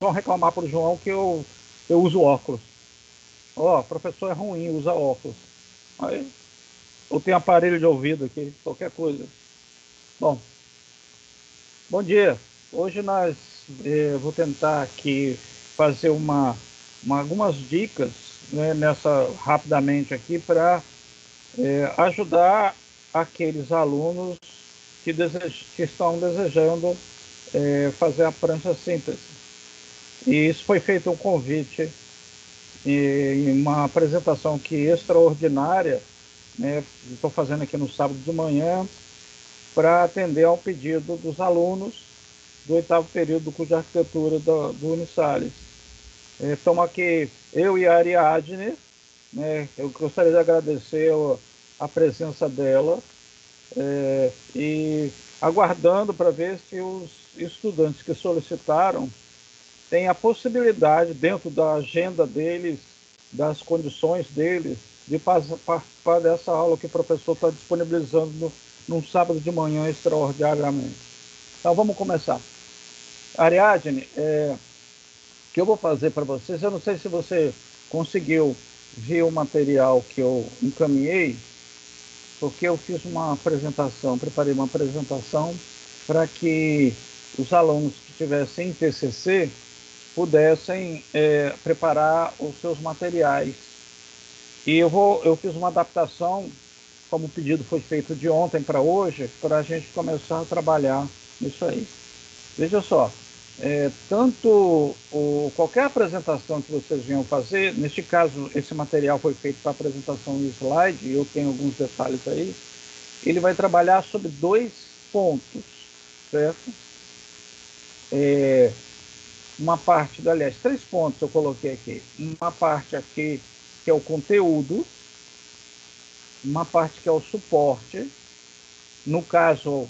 vão reclamar para o João que eu uso óculos. Ó, professor é ruim, usa óculos. Aí, ou tem aparelho de ouvido aqui, qualquer coisa. Bom, bom dia. Hoje nós vou tentar aqui fazer algumas dicas, né, rapidamente aqui para ajudar aqueles alunos que estão desejando fazer a prancha síntese. E isso foi feito um convite em uma apresentação que extraordinária, né, estou fazendo aqui no sábado de manhã, para atender ao pedido dos alunos do 8º período do curso de arquitetura do Unisalles. Estamos aqui, eu e a Ariadne, né, eu gostaria de agradecer a presença dela e aguardando para ver se os estudantes que solicitaram têm a possibilidade, dentro da agenda deles, das condições deles, de participar dessa aula que o professor está disponibilizando num sábado de manhã extraordinariamente. Então vamos começar. Ariadne, o que eu vou fazer para vocês, eu não sei se você conseguiu ver o material que eu encaminhei, porque eu fiz uma apresentação, preparei uma apresentação para que os alunos que tivessem TCC pudessem preparar os seus materiais. E eu fiz uma adaptação, como o pedido foi feito de ontem para hoje, para a gente começar a trabalhar nisso aí. Veja só, qualquer apresentação que vocês venham fazer, neste caso, esse material foi feito para apresentação em slide, e eu tenho alguns detalhes aí, ele vai trabalhar sobre 2 pontos, certo? Uma parte, aliás, 3 pontos eu coloquei aqui. Uma parte aqui que é o conteúdo, uma parte que é o suporte. No caso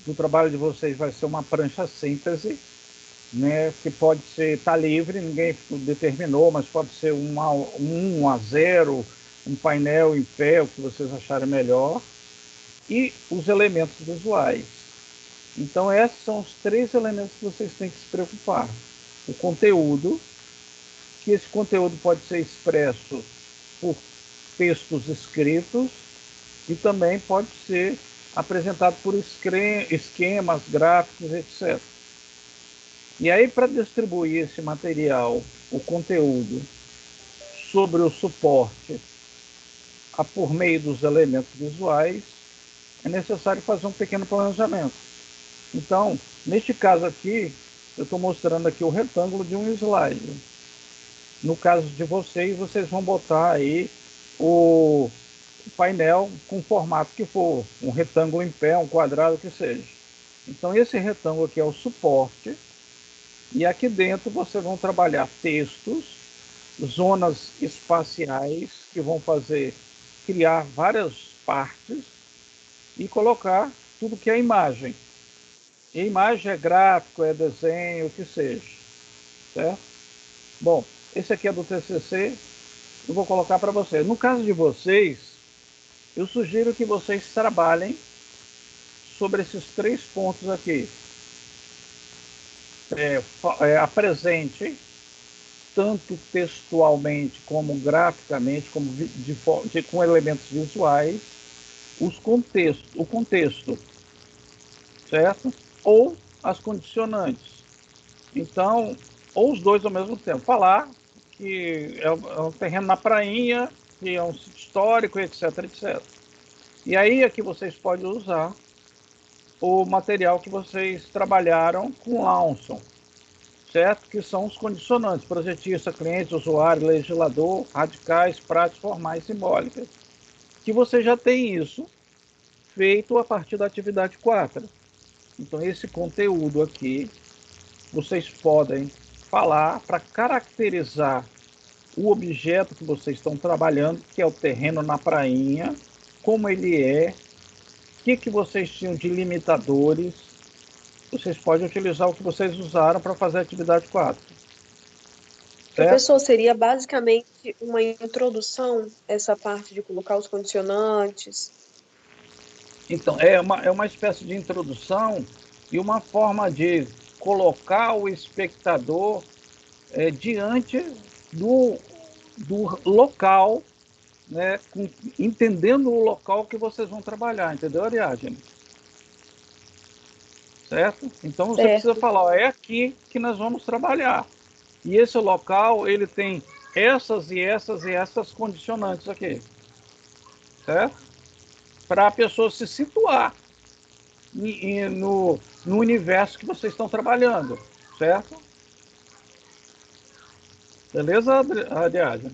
do trabalho de vocês vai ser uma prancha síntese, né, que pode ser, está livre, ninguém determinou, mas pode ser 1-0, um painel em pé, o que vocês acharem melhor, e os elementos visuais. Então esses são os 3 elementos que vocês têm que se preocupar. O conteúdo, que esse conteúdo pode ser expresso por textos escritos e também pode ser apresentado por esquemas, gráficos, etc. E aí, para distribuir esse material, o conteúdo, sobre o suporte, por meio dos elementos visuais, é necessário fazer um pequeno planejamento. Então, neste caso aqui, eu estou mostrando aqui o retângulo de um slide. No caso de vocês, vocês vão botar aí o painel com o formato que for, um retângulo em pé, um quadrado, que seja. Então, esse retângulo aqui é o suporte, e aqui dentro vocês vão trabalhar textos, zonas espaciais, que vão criar várias partes e colocar tudo que é imagem. E imagem é gráfico, é desenho, o que seja, certo? Bom, esse aqui é do TCC, eu vou colocar para vocês. No caso de vocês, eu sugiro que vocês trabalhem sobre esses 3 pontos aqui. Apresente, tanto textualmente como graficamente, como com elementos visuais, o contexto, certo? Ou as condicionantes. Então, ou os dois ao mesmo tempo. Falar que é um terreno na prainha, que é um sítio histórico, etc, etc. E aí é que vocês podem usar o material que vocês trabalharam com Lawson, certo? Que são os condicionantes: projetista, cliente, usuário, legislador, radicais, práticas, formais, simbólicas. Que você já tem isso feito a partir da atividade 4. Então, esse conteúdo aqui, vocês podem falar para caracterizar o objeto que vocês estão trabalhando, que é o terreno na prainha, como ele é, o que vocês tinham de limitadores. Vocês podem utilizar o que vocês usaram para fazer a atividade 4. Certo? Professor, seria basicamente uma introdução, essa parte de colocar os condicionantes? Então, é uma espécie de introdução e uma forma de colocar o espectador diante do local, né, entendendo o local que vocês vão trabalhar, entendeu, Ariadne? Certo? Então você precisa falar, ó, é aqui que nós vamos trabalhar. E esse local, ele tem essas e essas e essas condicionantes aqui. Certo? Para a pessoa se situar no universo que vocês estão trabalhando. Certo? Beleza, Ariadne?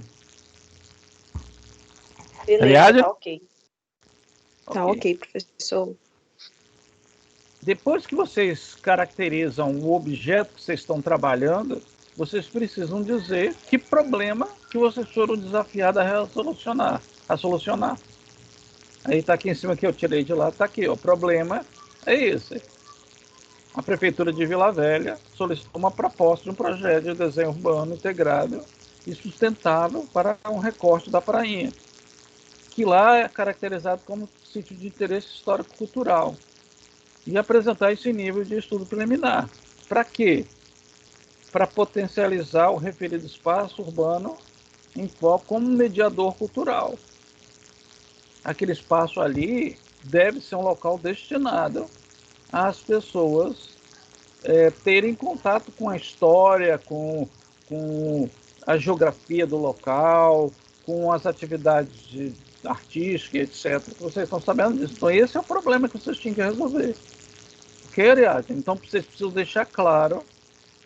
Beleza, Ariadne? tá ok. Tá ok, professor. Depois que vocês caracterizam o objeto que vocês estão trabalhando, vocês precisam dizer que problema que vocês foram desafiados a solucionar. Aí está aqui em cima que eu tirei de lá, está aqui, ó, o problema é esse. A Prefeitura de Vila Velha solicitou uma proposta de um projeto de desenho urbano integrado e sustentável para um recorte da prainha, que lá é caracterizado como sítio de interesse histórico-cultural, e apresentar esse nível de estudo preliminar. Para quê? Para potencializar o referido espaço urbano em foco como mediador cultural. Aquele espaço ali deve ser um local destinado às pessoas terem contato com a história, com a geografia do local, com as atividades artísticas, etc. Vocês estão sabendo disso. Então, esse é o problema que vocês tinham que resolver. Ok, Ariadne? Então, vocês precisam deixar claro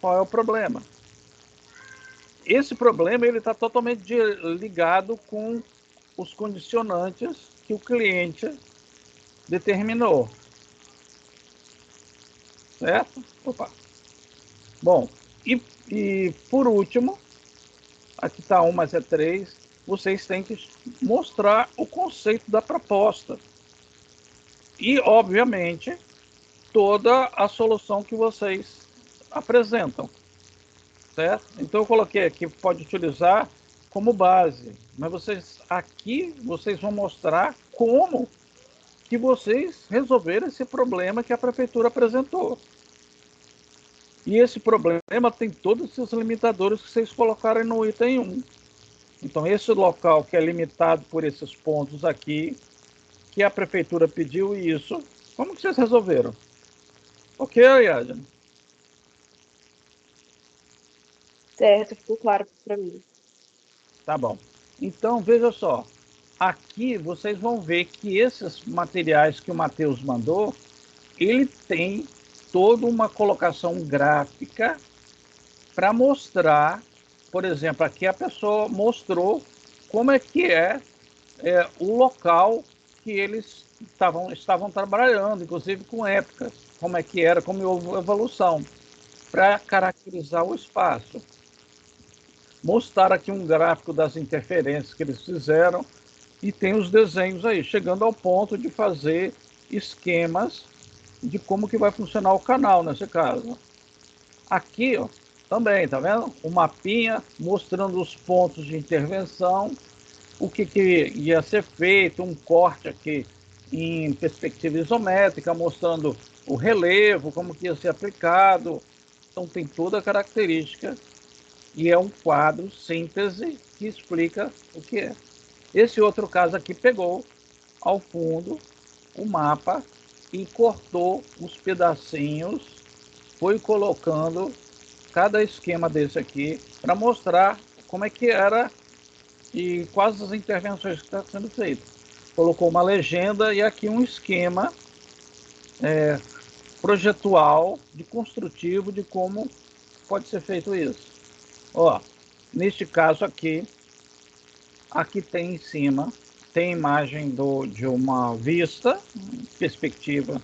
qual é o problema. Esse problema está totalmente ligado com os condicionantes que o cliente determinou. Certo? Opa. Bom, e por último, aqui está 1 mais 3, vocês têm que mostrar o conceito da proposta. E, obviamente, toda a solução que vocês apresentam. Certo? Então eu coloquei aqui, pode utilizar como base, mas vocês vão mostrar como que vocês resolveram esse problema que a prefeitura apresentou. E esse problema tem todos esses limitadores que vocês colocaram no item 1. Então esse local que é limitado por esses pontos aqui, que a prefeitura pediu isso, como que vocês resolveram? Ok, Ariadne? Certo, ficou claro para mim. Tá bom. Então, veja só. Aqui vocês vão ver que esses materiais que o Matheus mandou, ele tem toda uma colocação gráfica para mostrar, por exemplo, aqui a pessoa mostrou como é que é o local que eles estavam trabalhando, inclusive com épocas, como é que era, como houve evolução, para caracterizar o espaço. Mostrar aqui um gráfico das interferências que eles fizeram e tem os desenhos aí, chegando ao ponto de fazer esquemas de como que vai funcionar o canal nesse caso. Aqui, ó, também, tá vendo? O mapinha mostrando os pontos de intervenção, o que ia ser feito, um corte aqui em perspectiva isométrica, mostrando o relevo, como que ia ser aplicado. Então tem toda a característica e é um quadro síntese que explica o que é. Esse outro caso aqui pegou ao fundo o mapa e cortou os pedacinhos, foi colocando cada esquema desse aqui para mostrar como é que era e quais as intervenções que estão sendo feitas. Colocou uma legenda e aqui um esquema projetual, de construtivo, de como pode ser feito isso. Ó, neste caso aqui tem em cima, tem imagem de uma vista, perspectiva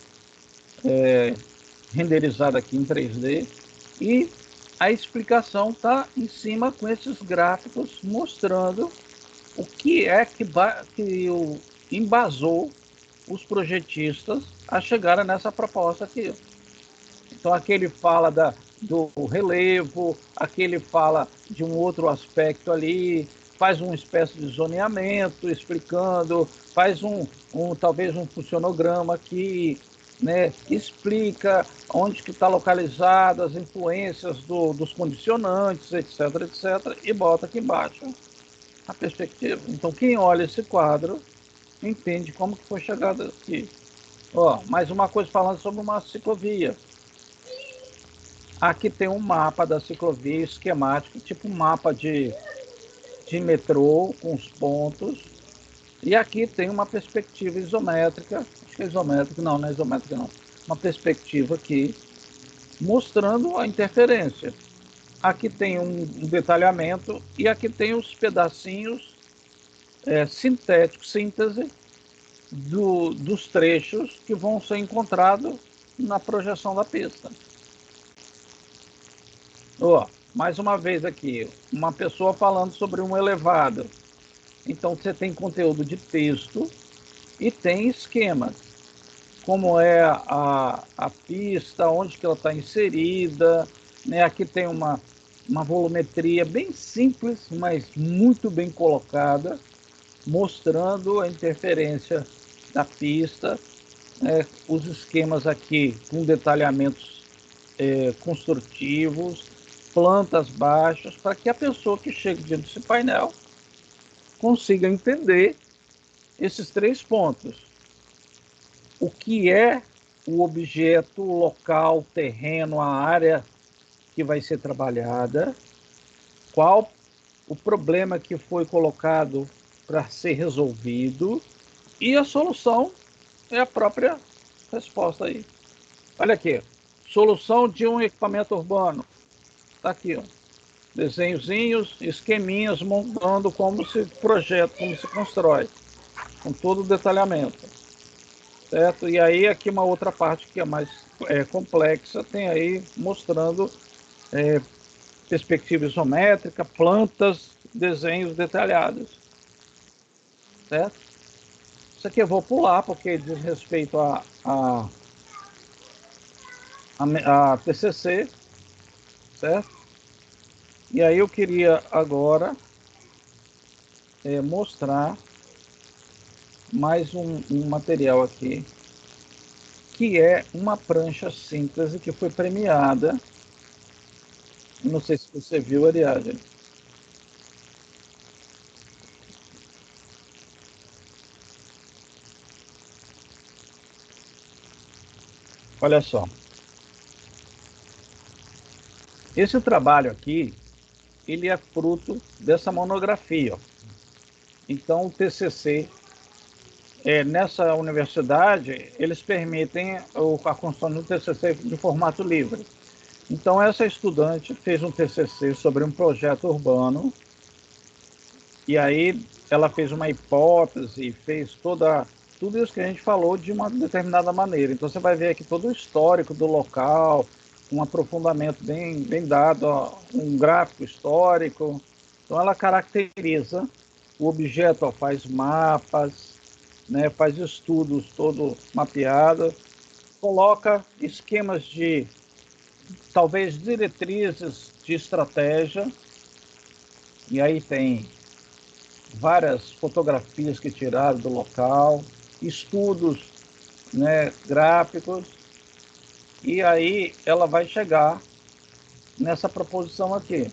renderizada aqui em 3D, e a explicação está em cima com esses gráficos mostrando o que é que embasou os projetistas a chegar nessa proposta aqui. Então aqui ele fala do relevo, aqui ele fala de um outro aspecto ali, faz uma espécie de zoneamento explicando, faz talvez um funcionograma aqui, né? Explica onde que está localizada as influências dos condicionantes, etc, etc, e bota aqui embaixo a perspectiva. Então, quem olha esse quadro entende como que foi chegado aqui. Ó, mais uma coisa falando sobre uma ciclovia. Aqui tem um mapa da ciclovia esquemático, tipo um mapa de metrô com os pontos. E aqui tem uma perspectiva isométrica, acho que é isométrica, não é isométrica não. Uma perspectiva aqui mostrando a interferência. Aqui tem um detalhamento e aqui tem os pedacinhos sintéticos, síntese dos trechos que vão ser encontrados na projeção da pista. Ó, mais uma vez aqui, uma pessoa falando sobre um elevado. Então você tem conteúdo de texto e tem esquemas, como é a pista, onde que ela está inserida, né? Aqui tem uma volumetria bem simples, mas muito bem colocada, mostrando a interferência da pista, os esquemas aqui com detalhamentos construtivos, plantas baixas, para que a pessoa que chega diante desse painel consiga entender esses 3 pontos. O que é o objeto, o local, o terreno, a área que vai ser trabalhada, qual o problema que foi colocado para ser resolvido, e a solução é a própria resposta aí. Olha aqui, solução de um equipamento urbano. Está aqui, ó. Desenhozinhos, esqueminhas, montando como se projeta, como se constrói, com todo o detalhamento. Certo? E aí aqui uma outra parte que é mais complexa, tem aí mostrando perspectiva isométrica, plantas, desenhos detalhados. Certo? Isso aqui eu vou pular, porque diz respeito a TCC, certo? E aí eu queria agora mostrar mais um material aqui, que é uma prancha síntese que foi premiada. Não sei se você viu, Ariadne. Olha só. Esse trabalho aqui, ele é fruto dessa monografia. Então, o TCC, nessa universidade, eles permitem a construção do TCC de formato livre. Então, essa estudante fez um TCC sobre um projeto urbano, e aí ela fez uma hipótese, fez tudo isso que a gente falou de uma determinada maneira. Então, você vai ver aqui todo o histórico do local, um aprofundamento bem dado, ó, um gráfico histórico. Então, ela caracteriza o objeto, ó, faz mapas, né, faz estudos todo mapeado, coloca esquemas de, talvez, diretrizes de estratégia, e aí tem várias fotografias que tiraram do local, estudos, né, gráficos, e aí ela vai chegar nessa proposição aqui,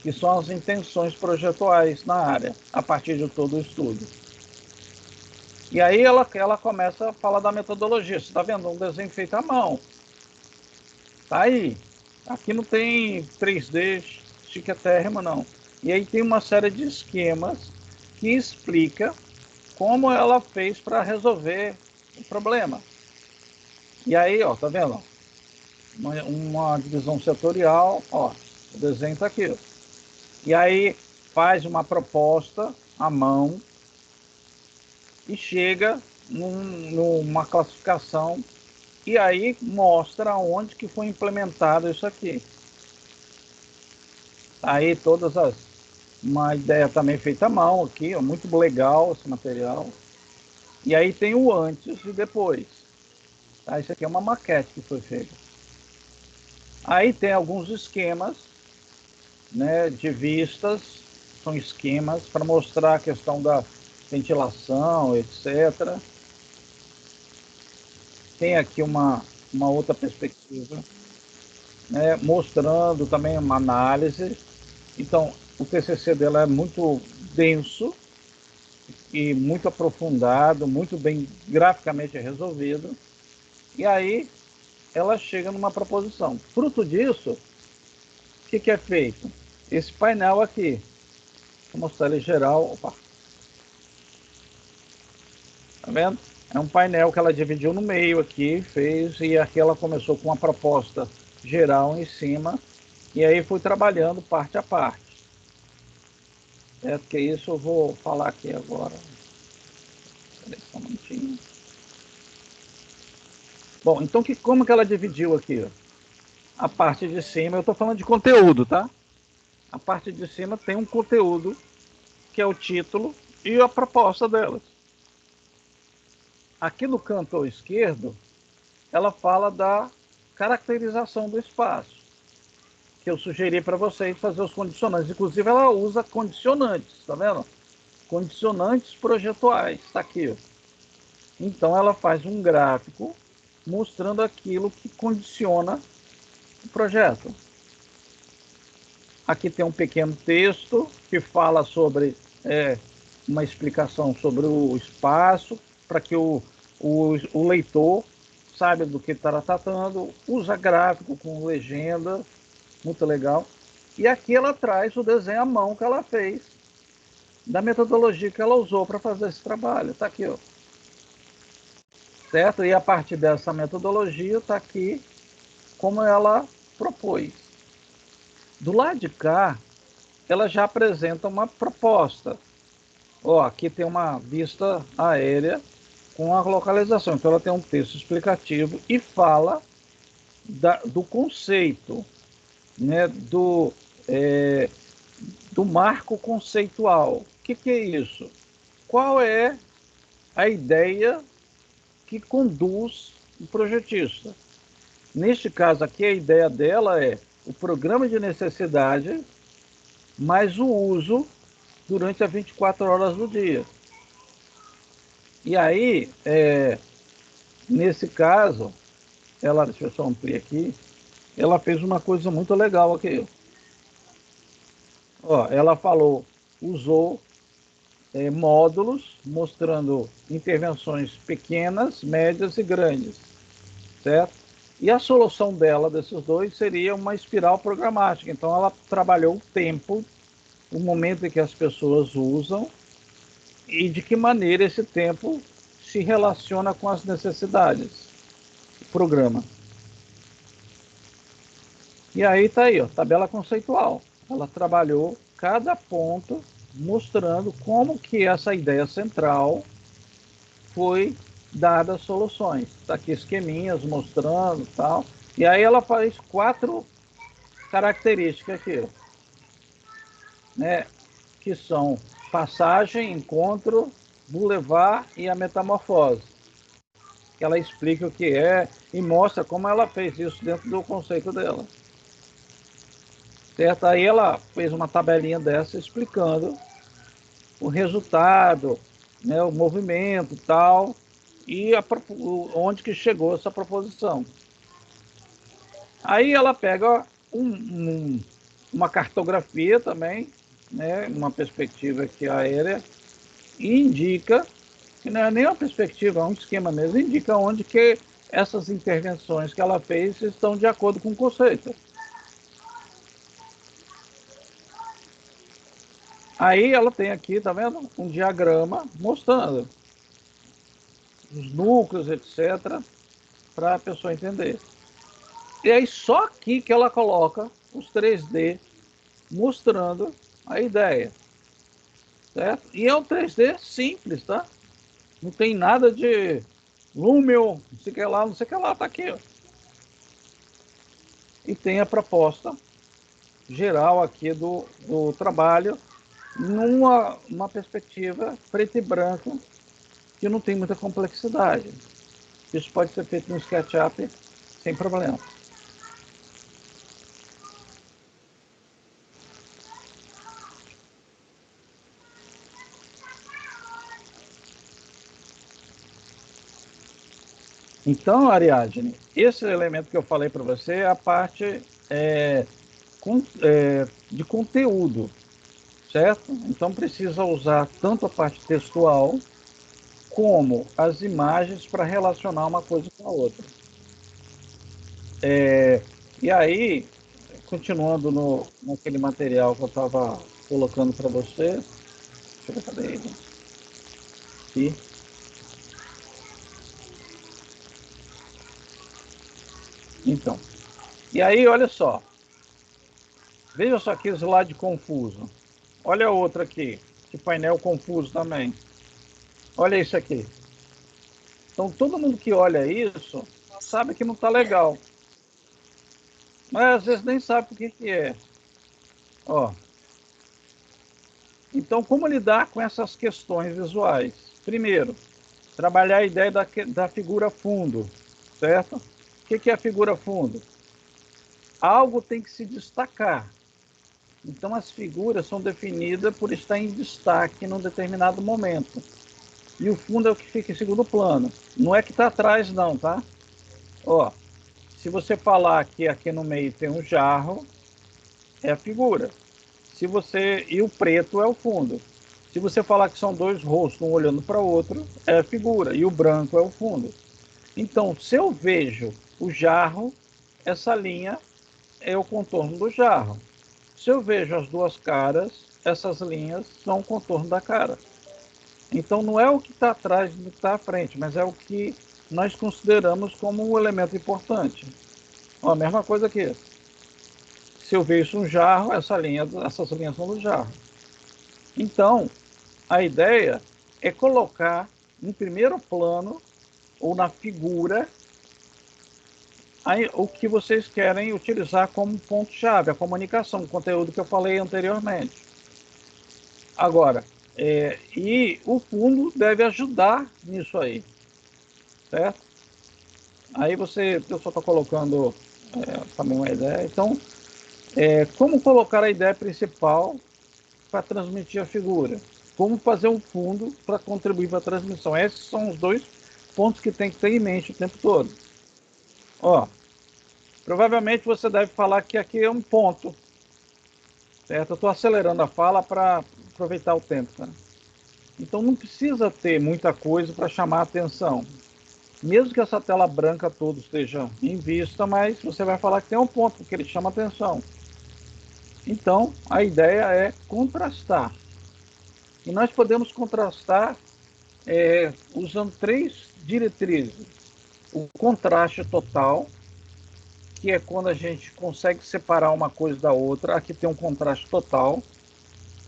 que são as intenções projetuais na área, a partir de todo o estudo. E aí ela começa a falar da metodologia. Você está vendo? Um desenho feito à mão. Tá aí. Aqui não tem 3D chiquetérrimo, não. E aí tem uma série de esquemas que explica como ela fez para resolver o problema. E aí, ó, tá vendo? Uma divisão setorial, ó, o desenho está aqui. Ó. E aí faz uma proposta à mão e chega numa classificação e aí mostra onde que foi implementado isso aqui. Aí uma ideia também feita à mão aqui, ó, muito legal esse material. E aí tem o antes e depois. Tá? Isso aqui é uma maquete que foi feita. Aí tem alguns esquemas, né, de vistas, são esquemas para mostrar a questão da ventilação, etc. tem aqui uma outra perspectiva, né, mostrando também uma análise. Então, o TCC dela é muito denso e muito aprofundado, muito bem graficamente resolvido. E aí ela chega numa proposição. Fruto disso, o que é feito? Esse painel aqui. Vou mostrar ele geral. Opa. Tá vendo? É um painel que ela dividiu no meio aqui, fez, e aqui ela começou com uma proposta geral em cima, e aí foi trabalhando parte a parte. É, porque isso eu vou falar aqui agora. Só um minutinho. Bom, então como que ela dividiu aqui? A parte de cima, eu estou falando de conteúdo, tá? A parte de cima tem um conteúdo, que é o título e a proposta delas. Aqui no canto esquerdo, ela fala da caracterização do espaço, que eu sugeri para vocês fazer os condicionantes. Inclusive, ela usa condicionantes, tá vendo? Condicionantes projetuais, está aqui. Ó. Então, ela faz um gráfico mostrando aquilo que condiciona o projeto. Aqui tem um pequeno texto que fala sobre uma explicação sobre o espaço, para que o leitor saiba do que está tratando, usa gráfico com legenda, muito legal. E aqui ela traz o desenho à mão que ela fez, da metodologia que ela usou para fazer esse trabalho. Está aqui, ó. Certo? E a partir dessa metodologia está aqui como ela propôs. Do lado de cá, ela já apresenta uma proposta. Ó, aqui tem uma vista aérea com a localização. Então ela tem um texto explicativo e fala do conceito, né, do marco conceitual. O que é isso? Qual é a ideia que conduz o projetista? Neste caso aqui, a ideia dela é o programa de necessidade mais o uso durante as 24 horas do dia. E aí, nesse caso, deixa eu só ampliar aqui, ela fez uma coisa muito legal aqui. Ó, ela usou módulos mostrando intervenções pequenas, médias e grandes, certo? E a solução dela, desses dois, seria uma espiral programática. Então, ela trabalhou o tempo, o momento em que as pessoas usam e de que maneira esse tempo se relaciona com as necessidades do programa. E aí está aí, ó, tabela conceitual. Ela trabalhou cada ponto mostrando como que essa ideia central foi dada as soluções. Está aqui esqueminhas mostrando tal. E aí ela faz 4 características aqui, né? Que são passagem, encontro, boulevard e a metamorfose. Ela explica o que é e mostra como ela fez isso dentro do conceito dela. Certo? Aí ela fez uma tabelinha dessa explicando o resultado, né, o movimento e tal, e onde que chegou essa proposição. Aí ela pega uma cartografia também, né, uma perspectiva aqui aérea, e indica, que não é nem uma perspectiva, é um esquema mesmo, indica onde que essas intervenções que ela fez estão de acordo com o conceito. Aí ela tem aqui, tá vendo? Um diagrama mostrando os núcleos, etc., para a pessoa entender. E aí só aqui que ela coloca os 3D mostrando a ideia. Certo? E é um 3D simples, tá? Não tem nada de Lumio, não sei o que lá, não sei o que lá, tá aqui. Ó. E tem a proposta geral aqui do trabalho numa perspectiva preto e branco que não tem muita complexidade. Isso pode ser feito no SketchUp sem problema. Então, Ariadne, esse elemento que eu falei para você é a parte de conteúdo, certo? Então precisa usar tanto a parte textual como as imagens para relacionar uma coisa com a outra. E aí, continuando naquele material que eu estava colocando para você, deixa eu ver, cadê ele? Aqui. Então, e aí, olha só, veja só que slide confuso. Olha outra aqui, que painel confuso também. Olha isso aqui. Então, todo mundo que olha isso sabe que não está legal. Mas às vezes nem sabe o que é. Ó. Então, como lidar com essas questões visuais? Primeiro, trabalhar a ideia da figura fundo, certo? O que é a figura fundo? Algo tem que se destacar. Então, as figuras são definidas por estar em destaque num determinado momento. E o fundo é o que fica em segundo plano. Não é que está atrás, não, tá? Ó, se você falar que aqui no meio tem um jarro, é a figura. E o preto é o fundo. Se você falar que são dois rostos, um olhando para o outro, é a figura. E o branco é o fundo. Então, se eu vejo o jarro, essa linha é o contorno do jarro. Se eu vejo as duas caras, essas linhas são o contorno da cara. Então, não é o que está atrás do que está à frente, mas é o que nós consideramos como um elemento importante. Ó, a mesma coisa aqui. Se eu vejo um jarro, essas linhas são do jarro. Então, a ideia é colocar em primeiro plano ou na figura o que vocês querem utilizar como ponto-chave, a comunicação, o conteúdo que eu falei anteriormente. Agora, e o fundo deve ajudar nisso aí, certo? Aí eu só estou colocando também uma ideia. Então, como colocar a ideia principal para transmitir a figura? Como fazer um fundo para contribuir para a transmissão? Esses são os dois pontos que tem que ter em mente o tempo todo. Ó, provavelmente você deve falar que aqui é um ponto, certo? Eu estou acelerando a fala para aproveitar o tempo, tá? Então não precisa ter muita coisa para chamar a atenção. Mesmo que essa tela branca toda esteja em vista, mas você vai falar que tem um ponto, porque ele chama a atenção. Então, a ideia é contrastar. E nós podemos contrastar usando três diretrizes. O contraste total, que é quando a gente consegue separar uma coisa da outra. Aqui tem um contraste total.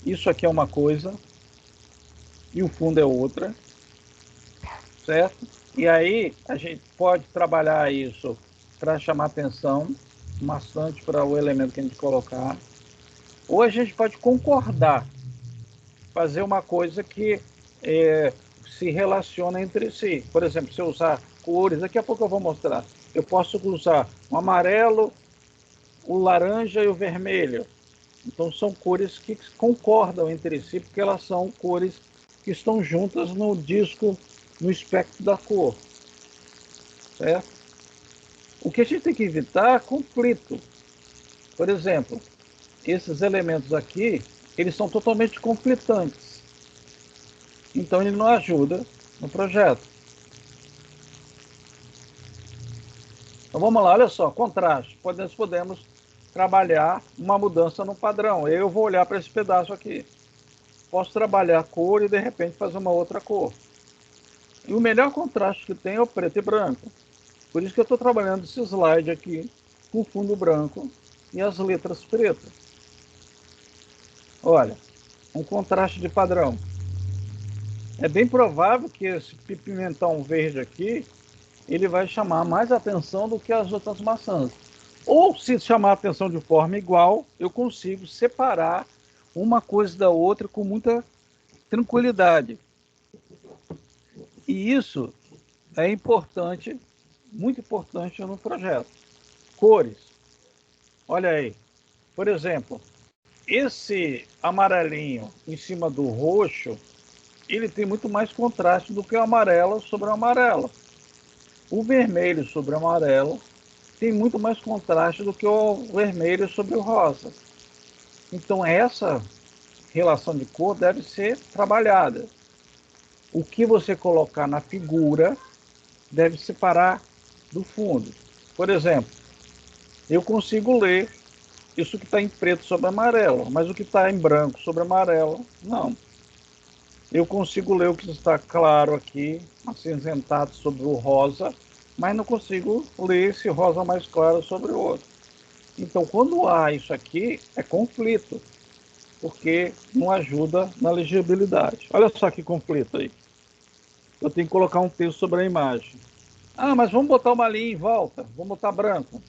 Isso aqui é uma coisa e o fundo é outra, certo? E aí a gente pode trabalhar isso para chamar atenção bastante para o elemento que a gente colocar. Ou a gente pode concordar, fazer uma coisa que se relaciona entre si. Por exemplo, se eu usar cores, daqui a pouco eu vou mostrar. Eu posso usar o amarelo, o laranja e o vermelho. Então são cores que concordam entre si, porque elas são cores que estão juntas no disco, no espectro da cor, certo? O que a gente tem que evitar é conflito. Por exemplo, esses elementos aqui, eles são totalmente conflitantes. Então ele não ajuda no projeto. Então vamos lá, olha só, contraste. Podemos trabalhar uma mudança no padrão. Eu vou olhar para esse pedaço aqui. Posso trabalhar a cor e de repente fazer uma outra cor. E o melhor contraste que tem é o preto e branco. Por isso que eu estou trabalhando esse slide aqui com fundo branco e as letras pretas. Olha, um contraste de padrão. É bem provável que esse pimentão verde aqui, ele vai chamar mais atenção do que as outras maçãs. Ou se chamar atenção de forma igual, eu consigo separar uma coisa da outra com muita tranquilidade. E isso é importante, muito importante no projeto. Cores. Olha aí. Por exemplo, esse amarelinho em cima do roxo, ele tem muito mais contraste do que o amarelo sobre o amarelo. o vermelho sobre o amarelo tem muito mais contraste do que o vermelho sobre o rosa. Então, essa relação de cor deve ser trabalhada. O que você colocar na figura deve separar do fundo. Por exemplo, eu consigo ler isso que está em preto sobre amarelo, mas o que está em branco sobre amarelo, não. Eu consigo ler o que está claro aqui, acinzentado sobre o rosa, mas não consigo ler esse rosa mais claro sobre o outro. Então, quando há isso aqui, é conflito, porque não ajuda na legibilidade. Olha só que conflito aí. Eu tenho que colocar um texto sobre a imagem. Ah, mas vamos botar uma linha em volta, vamos botar branco.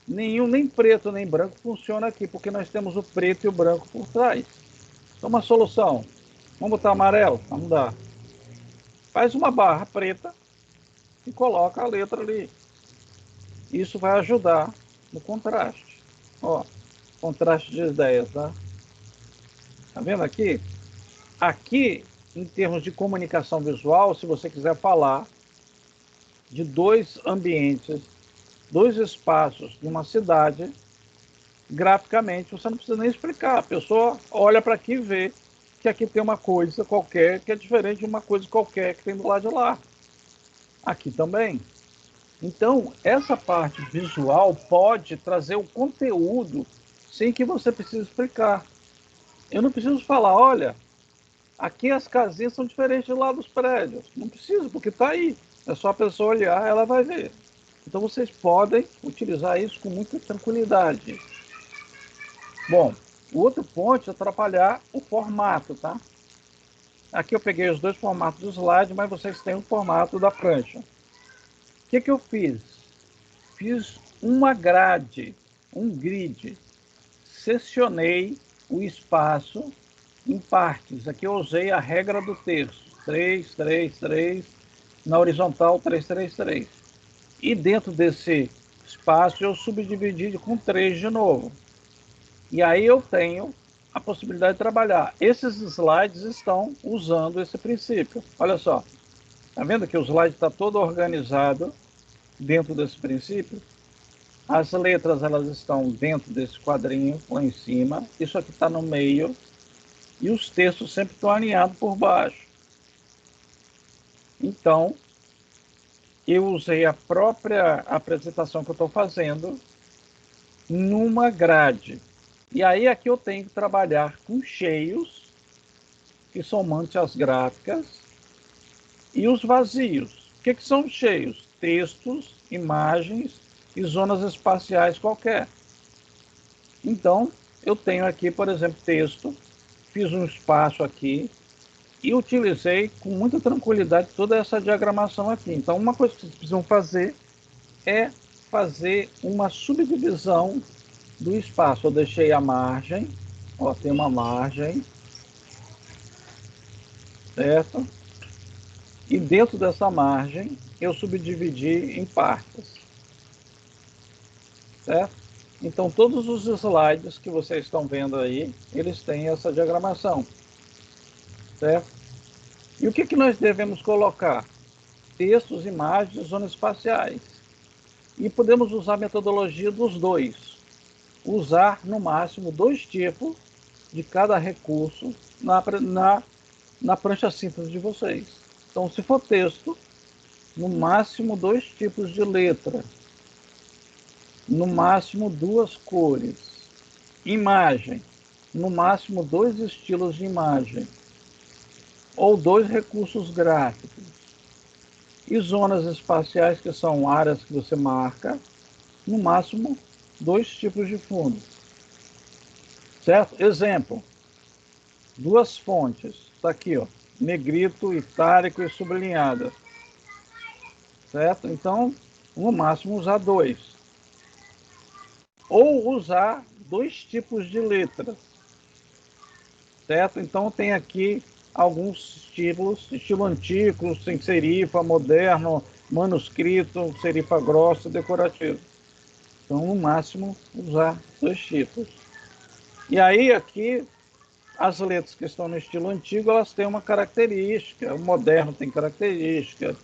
Nenhum, nem preto nem branco funciona aqui, porque nós temos o preto e o branco por trás. Então, uma solução. Vamos botar amarelo? Vamos dar. Faz uma barra preta e coloca a letra ali. Isso vai ajudar no contraste. Ó, contraste de ideias, tá? Tá vendo aqui? Aqui, em termos de comunicação visual, se você quiser falar de dois ambientes, dois espaços de uma cidade, graficamente, você não precisa nem explicar. A pessoa olha para aqui e vê que aqui tem uma coisa qualquer que é diferente de uma coisa qualquer que tem do lado de lá. Aqui também. Então, essa parte visual pode trazer o conteúdo sem que você precise explicar. Eu não preciso falar, olha, aqui as casinhas são diferentes lá dos prédios. Não preciso, porque está aí. É só a pessoa olhar, ela vai ver. Então, vocês podem utilizar isso com muita tranquilidade. Bom, o outro ponto é atrapalhar o formato, tá? Aqui eu peguei os dois formatos do slide, mas vocês têm o formato da prancha. O que eu fiz? Fiz uma grade, um grid. Seccionei o espaço em partes. Aqui eu usei a regra do terço. 3, 3, 3. Na horizontal, 3, 3, 3. E dentro desse espaço eu subdividi com 3 de novo. E aí eu tenho a possibilidade de trabalhar. Esses slides estão usando esse princípio. Olha só. Está vendo que o slide está todo organizado dentro desse princípio? As letras elas estão dentro desse quadrinho lá em cima. Isso aqui está no meio. E os textos sempre estão alinhados por baixo. Então, eu usei a própria apresentação que eu estou fazendo numa grade. E aí aqui eu tenho que trabalhar com cheios, que são manchas gráficas, e os vazios. O que são cheios? Textos, imagens e zonas espaciais qualquer. Então, eu tenho aqui, por exemplo, texto, fiz um espaço aqui e utilizei com muita tranquilidade toda essa diagramação aqui. Então, uma coisa que vocês precisam fazer é fazer uma subdivisão do espaço. Eu deixei a margem, ó, tem uma margem, certo? E dentro dessa margem, eu subdividi em partes, certo? Então, todos os slides que vocês estão vendo aí, eles têm essa diagramação, certo? E o que nós devemos colocar? Textos, imagens, zonas espaciais. E podemos usar a metodologia dos dois. Usar, no máximo, 2 tipos de cada recurso na prancha simples de vocês. Então, se for texto, no máximo 2 tipos de letra. No máximo 2 cores. Imagem, no máximo 2 estilos de imagem. Ou 2 recursos gráficos. E zonas espaciais, que são áreas que você marca, no máximo 2 tipos de fundo. Certo? Exemplo, 2 fontes. Está aqui, ó, negrito, itálico e sublinhada. Certo? Então, no máximo usar 2. Ou usar 2 tipos de letras. Certo? Então, tem aqui alguns estilos, estilo antigo, sem serifa, moderno, manuscrito, serifa grossa, decorativo. Então, no máximo, usar 2 tipos. E aí, aqui, as letras que estão no estilo antigo, elas têm uma característica, o moderno tem característica,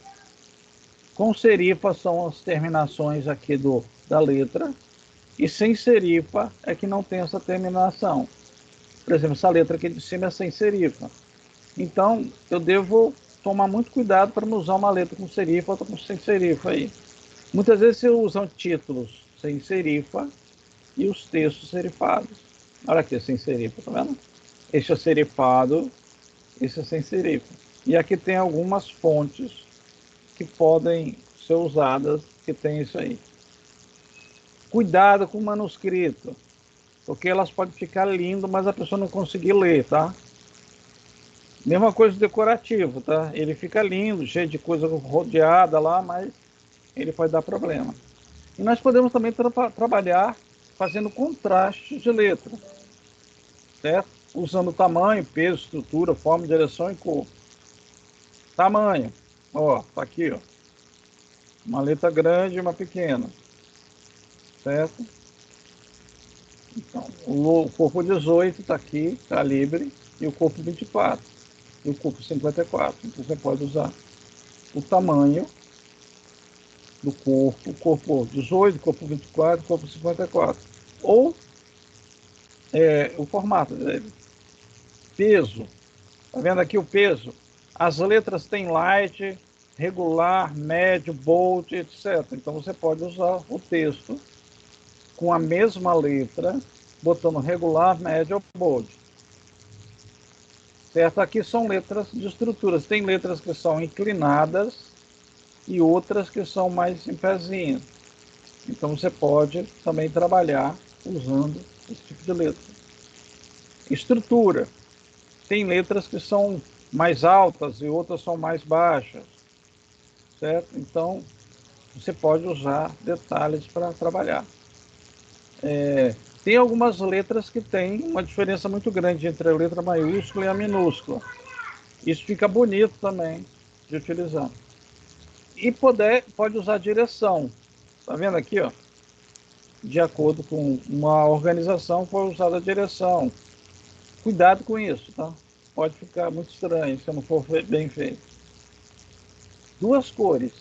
Com serifa são as terminações aqui da letra, e sem serifa é que não tem essa terminação. Por exemplo, essa letra aqui de cima é sem serifa. Então, eu devo tomar muito cuidado para não usar uma letra com serifa ou outra com sem serifa aí. Muitas vezes se usam títulos sem serifa e os textos serifados. Olha aqui, sem serifa, tá vendo? Este é serifado, esse é sem serifa. E aqui tem algumas fontes que podem ser usadas, que tem isso aí. Cuidado com o manuscrito, porque elas podem ficar lindas, mas a pessoa não conseguir ler, tá? Mesma coisa do decorativo, tá? Ele fica lindo, cheio de coisa rodeada lá, mas ele pode dar problema. E nós podemos também trabalhar fazendo contraste de letra, certo? Usando tamanho, peso, estrutura, forma, direção e cor. Tamanho, ó, tá aqui, ó. Uma letra grande e uma pequena, certo? Então, o corpo 18 está aqui, calibre, e o corpo 24, e o corpo 54. Então, você pode usar o tamanho do corpo 18, corpo 24, corpo 54. Ou o formato dele. Peso. Tá vendo aqui o peso? As letras têm light, regular, médio, bold, etc. Então você pode usar o texto com a mesma letra, botando regular, médio ou bold. Certo? Aqui são letras de estruturas. Tem letras que são inclinadas e outras que são mais em pezinho. Então você pode também trabalhar usando esse tipo de letra. Estrutura. Tem letras que são mais altas e outras são mais baixas, certo? Então, você pode usar detalhes para trabalhar. Tem algumas letras que têm uma diferença muito grande entre a letra maiúscula e a minúscula. Isso fica bonito também de utilizar. E pode usar direção. Tá vendo aqui, ó? De acordo com uma organização, foi usada a direção. Cuidado com isso, tá? Pode ficar muito estranho se não for bem feito. Duas cores.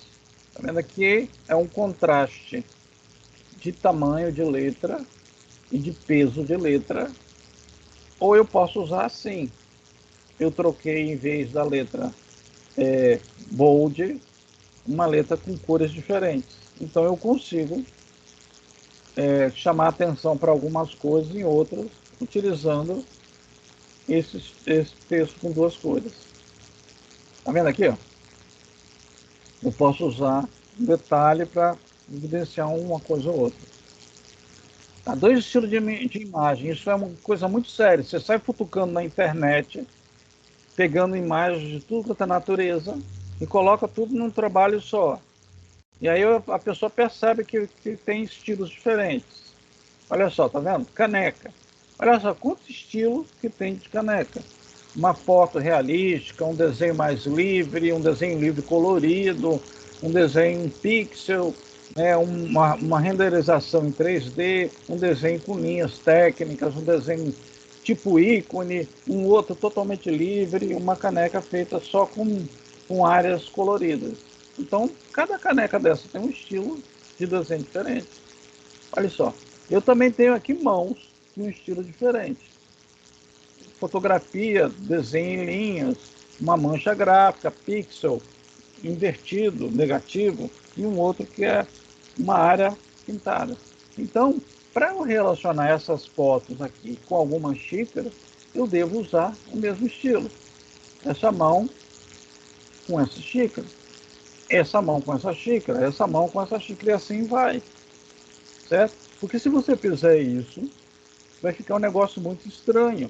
Tá vendo aqui? É um contraste de tamanho de letra e de peso de letra. Ou eu posso usar assim. Eu troquei, em vez da letra bold, uma letra com cores diferentes. Então eu consigo chamar atenção para algumas coisas em outras, utilizando esse texto com duas cores. Tá vendo aqui, ó? Eu posso usar um detalhe para evidenciar uma coisa ou outra. Há dois estilos de imagem, isso é uma coisa muito séria. Você sai futucando na internet, pegando imagens de tudo quanto é natureza e coloca tudo num trabalho só. E aí a pessoa percebe que tem estilos diferentes. Olha só, tá vendo? Caneca. Olha só quantos estilos que tem de caneca. Uma foto realística, um desenho mais livre, um desenho livre colorido, um desenho em pixel, uma renderização em 3D, um desenho com linhas técnicas, um desenho tipo ícone, um outro totalmente livre, uma caneca feita só com áreas coloridas. Então, cada caneca dessa tem um estilo de desenho diferente. Olha só, eu também tenho aqui mãos com um estilo diferente. Fotografia, desenho em linhas, uma mancha gráfica, pixel, invertido, negativo, e um outro que é uma área pintada. Então, para eu relacionar essas fotos aqui com alguma xícara, eu devo usar o mesmo estilo. Essa mão com essa xícara, essa mão com essa xícara, essa mão com essa xícara, e assim vai. Certo? Porque se você fizer isso, vai ficar um negócio muito estranho.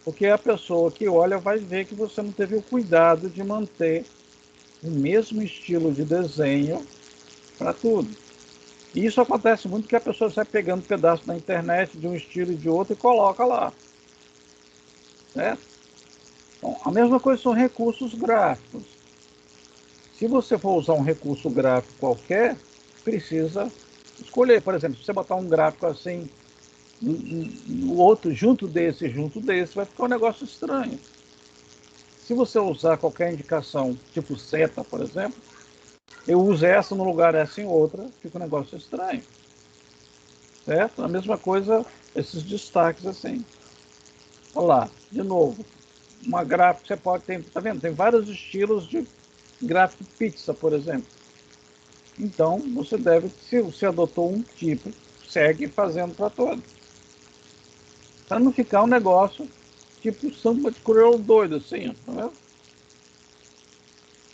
Porque a pessoa que olha vai ver que você não teve o cuidado de manter o mesmo estilo de desenho para tudo. E isso acontece muito que a pessoa sai pegando pedaços na internet de um estilo e de outro e coloca lá. Certo? Bom, a mesma coisa são recursos gráficos. Se você for usar um recurso gráfico qualquer, precisa escolher. Por exemplo, se você botar um gráfico assim, o outro junto desse, vai ficar um negócio estranho. Se você usar qualquer indicação, tipo seta, por exemplo, eu uso essa no lugar, essa em outra, fica um negócio estranho. Certo? A mesma coisa, esses destaques assim. Olha lá, de novo, uma gráfica, você pode ter, tá vendo? Tem vários estilos de gráfico pizza, por exemplo. Então, você deve, se você adotou um tipo, segue fazendo para todos. Para não ficar um negócio tipo samba de crioulo doido, assim, tá vendo?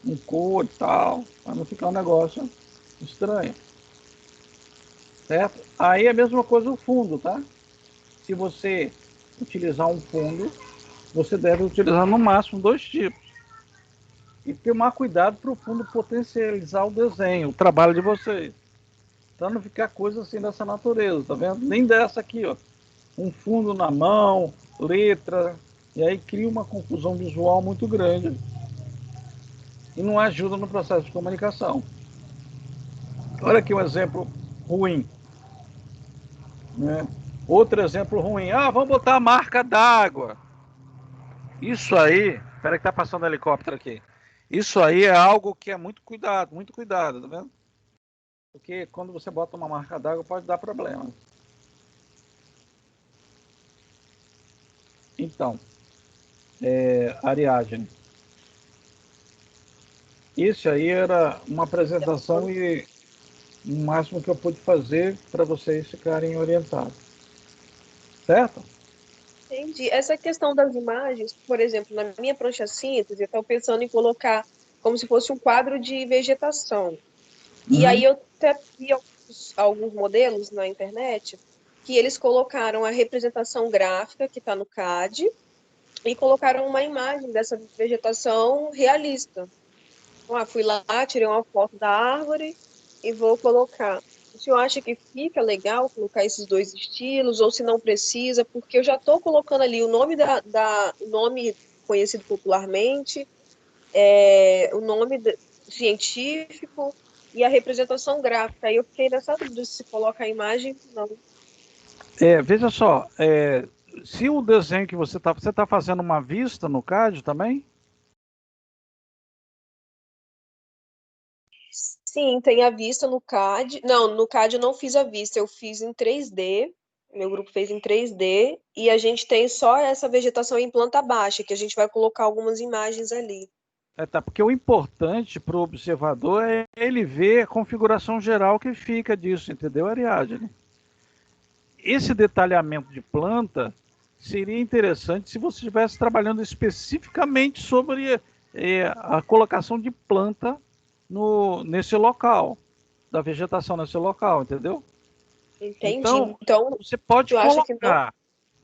Um cor e tal, para não ficar um negócio estranho. Certo? Aí é a mesma coisa o fundo, tá? Se você utilizar um fundo, você deve utilizar no máximo 2 tipos. E tomar cuidado para o fundo potencializar o desenho, o trabalho de vocês. Para não ficar coisa assim dessa natureza, tá vendo? Nem dessa aqui, ó. Um fundo na mão, letra, e aí cria uma confusão visual muito grande e não ajuda no processo de comunicação. Olha aqui um exemplo ruim, né? Outro exemplo ruim. Ah, vamos botar a marca d'água. Isso aí, espera que tá passando um helicóptero aqui. Isso aí é algo que é muito cuidado, tá vendo? Porque quando você bota uma marca d'água pode dar problema. Então, Ariadne, isso aí era uma apresentação e o máximo que eu pude fazer para vocês ficarem orientados. Certo? Entendi. Essa questão das imagens, por exemplo, na minha prancha síntese, eu estou pensando em colocar como se fosse um quadro de vegetação. E aí Uhum. eu até vi alguns modelos na internet que eles colocaram a representação gráfica que está no CAD e colocaram uma imagem dessa vegetação realista. Então, fui lá, tirei uma foto da árvore e vou colocar. O senhor acha que fica legal colocar esses dois estilos, ou se não precisa? Porque eu já estou colocando ali o nome o nome conhecido popularmente, o nome científico e a representação gráfica. Aí eu fiquei nessa dúvida se coloca a imagem, não. Veja só, se o desenho que você está fazendo uma vista no CAD também? Sim, tem a vista no CAD. Não, no CAD eu não fiz a vista, eu fiz em 3D. Meu grupo fez em 3D e a gente tem só essa vegetação em planta baixa, que a gente vai colocar algumas imagens ali. Tá, porque o importante para o observador é ele ver a configuração geral que fica disso, entendeu, Ariadne? Esse detalhamento de planta seria interessante se você estivesse trabalhando especificamente sobre a colocação de planta nesse local, da vegetação nesse local, entendeu? Entendi. Então, Então, você pode tu acha que não? colocar,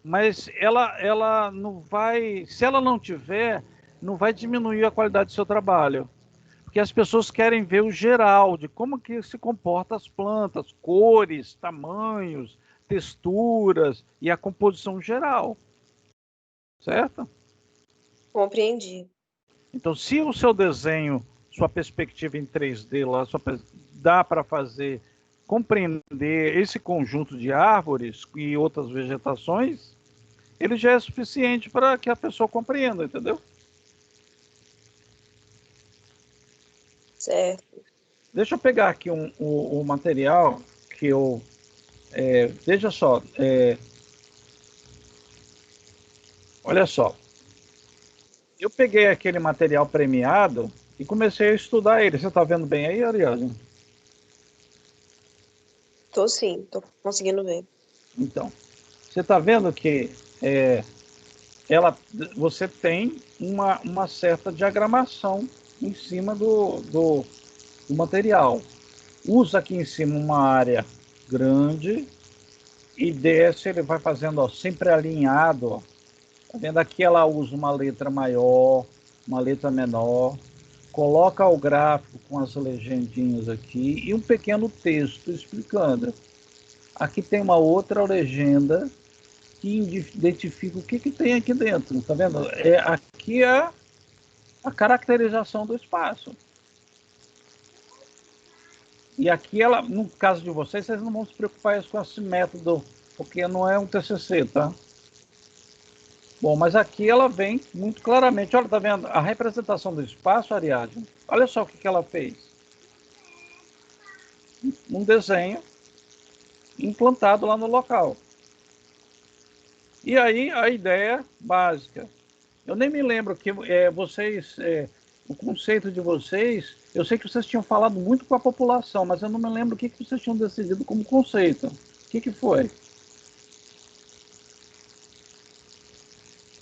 mas ela não vai, se ela não tiver, não vai diminuir a qualidade do seu trabalho. Porque as pessoas querem ver o geral de como que se comportam as plantas, cores, tamanhos, texturas e a composição geral, certo? Compreendi. Então, se o seu desenho, sua perspectiva em 3D lá, dá para fazer compreender esse conjunto de árvores e outras vegetações, ele já é suficiente para que a pessoa compreenda, entendeu? Certo. Deixa eu pegar aqui o material que eu. Veja só, olha só. Eu peguei aquele material premiado e comecei a estudar ele. Você está vendo bem aí, Ariane? Tô sim, tô conseguindo ver. Então, você está vendo que é, ela, você tem uma certa diagramação em cima do material. Usa aqui em cima uma área grande e desce, ele vai fazendo ó, sempre alinhado. Ó. Tá vendo? Aqui ela usa uma letra maior, uma letra menor, coloca o gráfico com as legendinhas aqui e um pequeno texto explicando. Aqui tem uma outra legenda que identifica o que tem aqui dentro, tá vendo? Aqui é a caracterização do espaço. E aqui ela, no caso de vocês não vão se preocupar com esse método, porque não é um TCC, tá? Bom, mas aqui ela vem muito claramente. Olha, tá vendo? A representação do espaço, Ariadne. Olha só o que ela fez. um desenho implantado lá no local. E aí a ideia básica. Eu nem me lembro que vocês, o conceito de vocês, eu sei que vocês tinham falado muito com a população, mas eu não me lembro o que vocês tinham decidido como conceito. O que foi?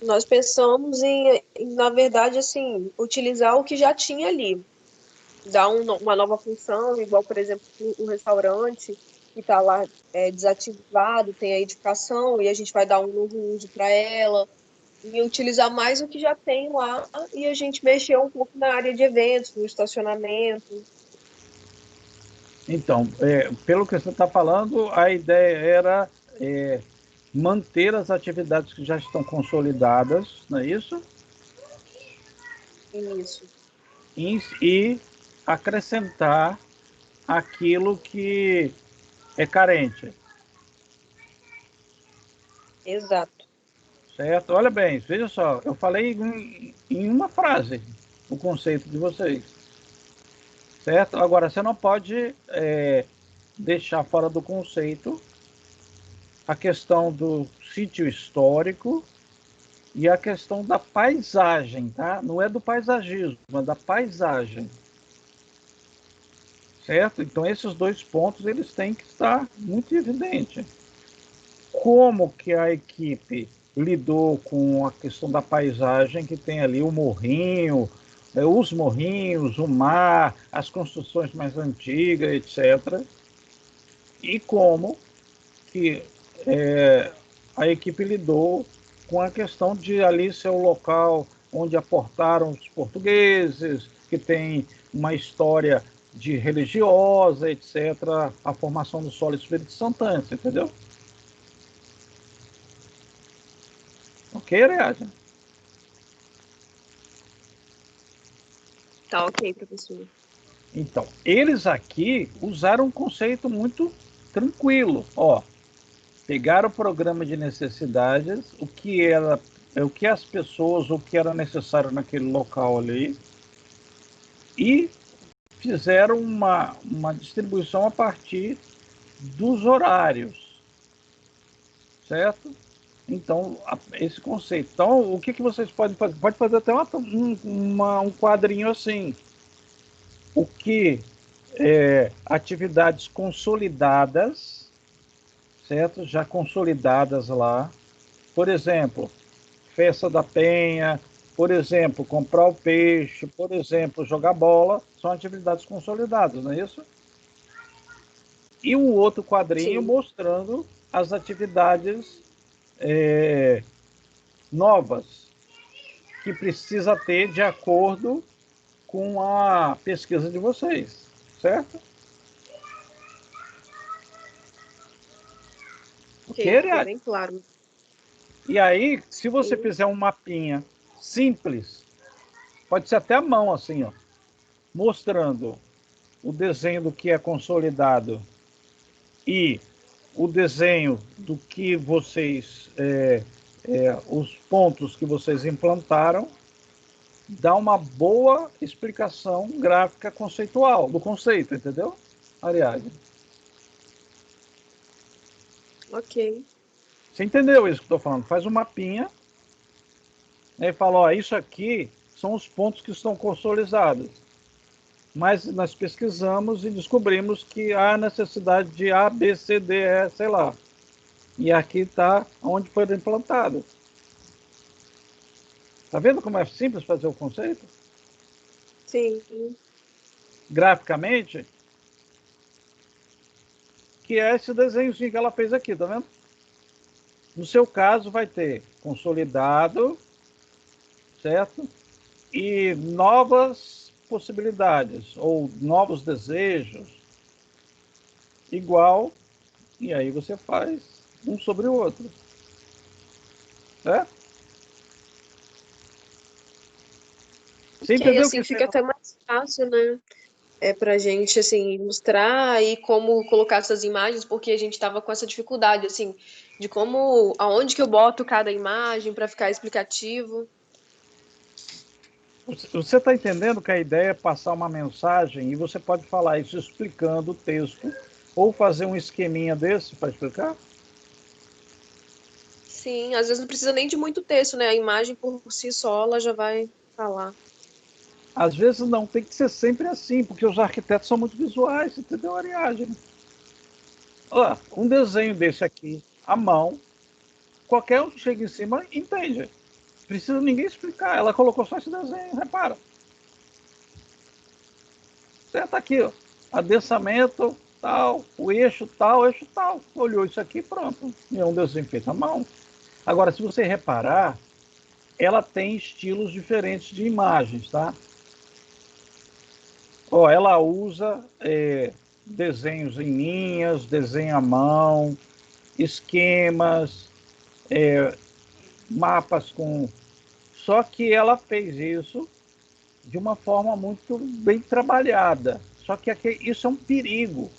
Nós pensamos na verdade, assim, utilizar o que já tinha ali. Dar uma nova função, igual, por exemplo, um restaurante que está lá desativado, tem a edificação, e a gente vai dar um novo uso para ela, e utilizar mais o que já tem lá, e a gente mexer um pouco na área de eventos, no estacionamento. Então, pelo que você está falando, a ideia era manter as atividades que já estão consolidadas, não é isso? Isso. E acrescentar aquilo que é carente. Exato. Certo? Olha bem, veja só, eu falei em uma frase o conceito de vocês. Certo? Agora, você não pode deixar fora do conceito a questão do sítio histórico e a questão da paisagem, tá? Não é do paisagismo, é da paisagem. Certo? Então, esses dois pontos, eles têm que estar muito evidentes. Como que a equipe lidou com a questão da paisagem, que tem ali o morrinho, os morrinhos, o mar, as construções mais antigas, etc. E como que a equipe lidou com a questão de ali ser o local onde aportaram os portugueses, que tem uma história de religiosa, etc., a formação do solo Espírito Santante, entendeu? Ok, Ariadne? Tá ok, professor. Então, eles aqui usaram um conceito muito tranquilo. Ó, pegaram o programa de necessidades, o que as pessoas, o que era necessário naquele local ali, e fizeram uma distribuição a partir dos horários, certo? Então, esse conceito. Então, o que vocês podem fazer? Pode fazer até um quadrinho assim. O que atividades consolidadas, certo? Já consolidadas lá. Por exemplo, festa da penha, por exemplo, comprar o peixe, por exemplo, jogar bola, são atividades consolidadas, não é isso? E um outro quadrinho Sim. mostrando as atividades novas que precisa ter de acordo com a pesquisa de vocês, certo? Ok, Ok, ficou Ariadne? bem claro. E aí, se você Sim. fizer um mapinha simples, pode ser até a mão assim, ó, mostrando o desenho do que é consolidado e o desenho do que vocês, os pontos que vocês implantaram, dá uma boa explicação gráfica conceitual do conceito, entendeu, Ariadne? Ok. Você entendeu isso que eu estou falando? Faz um mapinha, né, e fala, ó, isso aqui são os pontos que estão consolidados. Mas nós pesquisamos e descobrimos que há necessidade de A, B, C, D, E, sei lá. E aqui está onde foi implantado. Está vendo como é simples fazer o conceito? Sim. Graficamente, que é esse desenhozinho que ela fez aqui, tá vendo? No seu caso, vai ter consolidado, certo? E novas possibilidades, ou novos desejos, igual, e aí você faz um sobre o outro, certo? Você Ok, entendeu o que assim você... fica até mais fácil, né? Para a gente assim ilustrar e como colocar essas imagens, porque a gente estava com essa dificuldade assim de como aonde que eu boto cada imagem para ficar explicativo. Você está entendendo que a ideia é passar uma mensagem e você pode falar isso explicando o texto ou fazer um esqueminha desse para explicar? Sim, às vezes não precisa nem de muito texto, né? A imagem por si só, ela já vai falar. Às vezes não, tem que ser sempre assim, porque os arquitetos são muito visuais, entendeu, Ariadne? Ó, um desenho desse aqui, à mão, qualquer um que chega em cima entende. Precisa ninguém explicar. Ela colocou só esse desenho, repara. Certo aqui, ó. Adensamento, tal, o eixo tal, eixo tal. Olhou isso aqui, pronto. É um desenho feito à mão. Agora, se você reparar, ela tem estilos diferentes de imagens, tá? Ó, ela usa desenhos em linhas, desenho à mão, esquemas, mapas com. Só que ela fez isso de uma forma muito bem trabalhada. Só que isso é um perigo.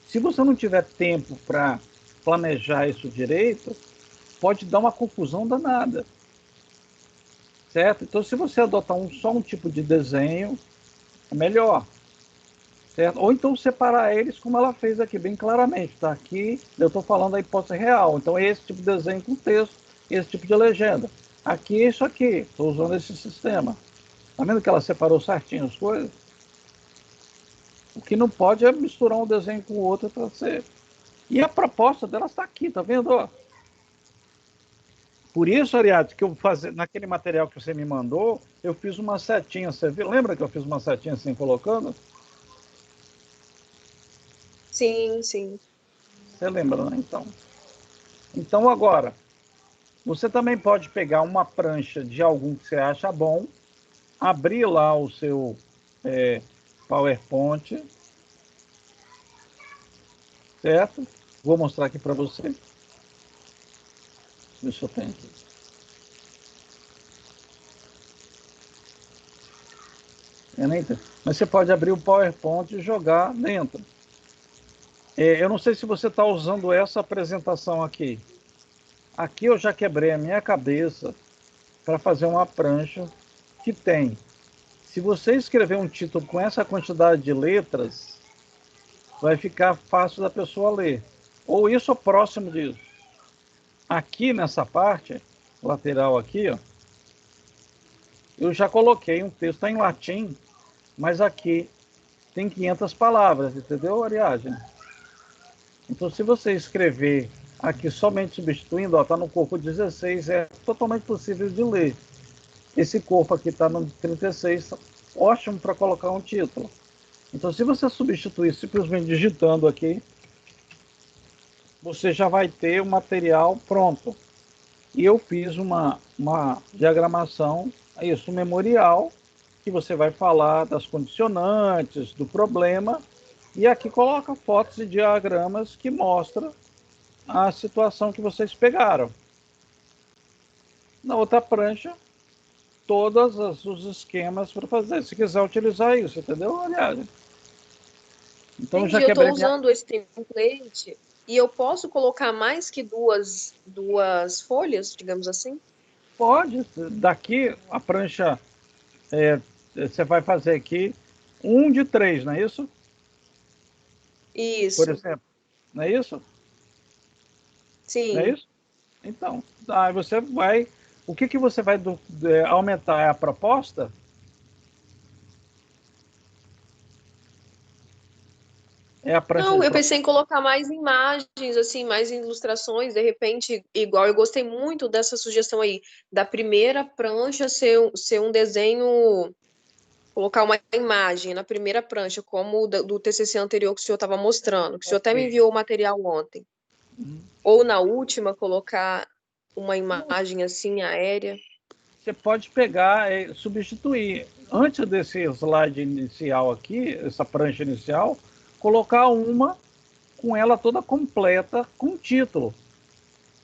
Se você não tiver tempo para planejar isso direito, pode dar uma confusão danada. Certo? Então, se você adotar só um tipo de desenho, é melhor. Certo? Ou então separar eles como ela fez aqui, bem claramente. Tá? Aqui eu estou falando da hipótese real. Então, é esse tipo de desenho com texto, esse tipo de legenda. Aqui é isso aqui. Estou usando esse sistema. Tá vendo que ela separou certinho as coisas? O que não pode é misturar um desenho com o outro para ser. E a proposta dela está aqui, tá vendo? Por isso, Ariadne, que eu fazer naquele material que você me mandou, eu fiz uma setinha. Você viu? Lembra que eu fiz uma setinha assim colocando? Sim, sim. Você lembra, né? Então agora, você também pode pegar uma prancha de algum que você acha bom, abrir lá o seu PowerPoint, certo? Vou mostrar aqui para você. Deixa eu tenho aqui. Mas você pode abrir o PowerPoint e jogar dentro. Eu não sei se você está usando essa apresentação aqui. Aqui eu já quebrei a minha cabeça para fazer uma prancha que tem. Se você escrever um título com essa quantidade de letras, vai ficar fácil da pessoa ler. Ou isso ou próximo disso. Aqui nessa parte lateral aqui, ó, eu já coloquei um texto em latim, mas aqui tem 500 palavras, entendeu, Ariadne? Então, se você escrever aqui somente substituindo, está no corpo 16, é totalmente possível de ler. Esse corpo aqui está no 36, ótimo para colocar um título. Então, se você substituir simplesmente digitando aqui, você já vai ter o material pronto. E eu fiz uma diagramação, isso, um memorial, que você vai falar das condicionantes, do problema, e aqui coloca fotos e diagramas que mostram a situação que vocês pegaram. Na outra prancha, todos os esquemas para fazer, se quiser utilizar isso, entendeu? Aliás, então já Entendi, eu estou quebrei minha. usando esse template e eu posso colocar mais que duas folhas, digamos assim? Pode, daqui a prancha, você vai fazer aqui um de três, não é isso? Por Isso, exemplo, não é isso? Não é sim. isso? Então, aí você vai. O que, que você vai aumentar? É a proposta? É a prancha Não, de eu proposta? pensei em colocar mais imagens, assim, mais ilustrações, de repente, igual eu gostei muito dessa sugestão aí, da primeira prancha ser um desenho, colocar uma imagem na primeira prancha, como o do TCC anterior que o senhor estava mostrando, que o senhor até me Ok. enviou o material ontem. Ou na última, colocar uma imagem assim aérea. Você pode pegar e substituir. Antes desse slide inicial aqui, essa prancha inicial, colocar uma com ela toda completa, com título,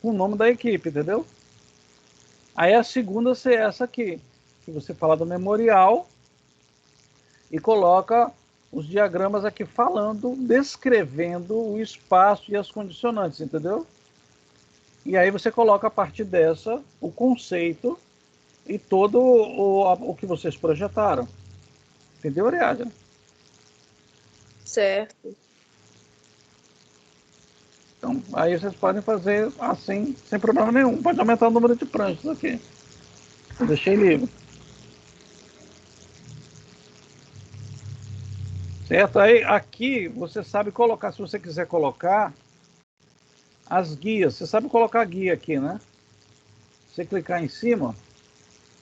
com o nome da equipe, entendeu? Aí a segunda ser essa aqui, que você fala do memorial e coloca os diagramas aqui falando, descrevendo o espaço e as condicionantes, entendeu? E aí você coloca a partir dessa o conceito e todo o que vocês projetaram. Entendeu, Ariadne? Certo. Então, aí vocês podem fazer assim, sem problema nenhum. Pode aumentar o número de pranchas aqui. Eu deixei livre. Certo? Aí, aqui, você sabe colocar, se você quiser colocar, as guias. Você sabe colocar guia aqui, né? Você clicar em cima